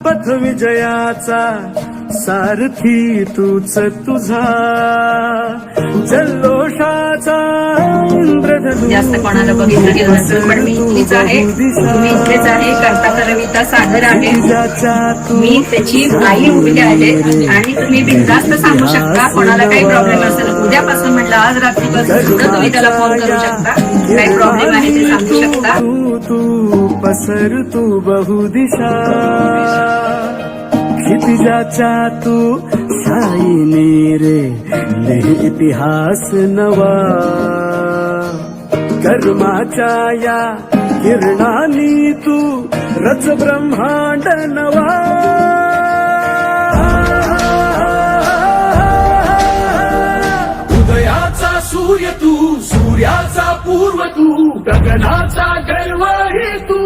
पथ विजयाचा सारथी तूच तुझा जल्लोषाचा इंद्रधनु जास्त कोणाला बघितलं गेलं नसेल पण मी इथलीच आहे, तुम्ही इथलेच आहे, करता करविता सादर आहे. मी त्याची आई उभी आहे आणि तुम्ही बिनधास्त सांगू शकता. कोणाला काही प्रॉब्लेम असेल उद्यापासून म्हटलं आज रात्रीपासून सुद्धा तुम्ही त्याला फोन करू शकता. काही प्रॉब्लेम आहे ते सांगू शकता. तू पसर तू बहुदिशा क्षितिजाच्या तू साईने रे लिह इतिहास नवा कर्माच्या या किरणानी तू रच ब्रह्मांड नवा उदयाचा सूर्य तू सूर्याचा पूर्व तू गगनाचा गर्व हे तू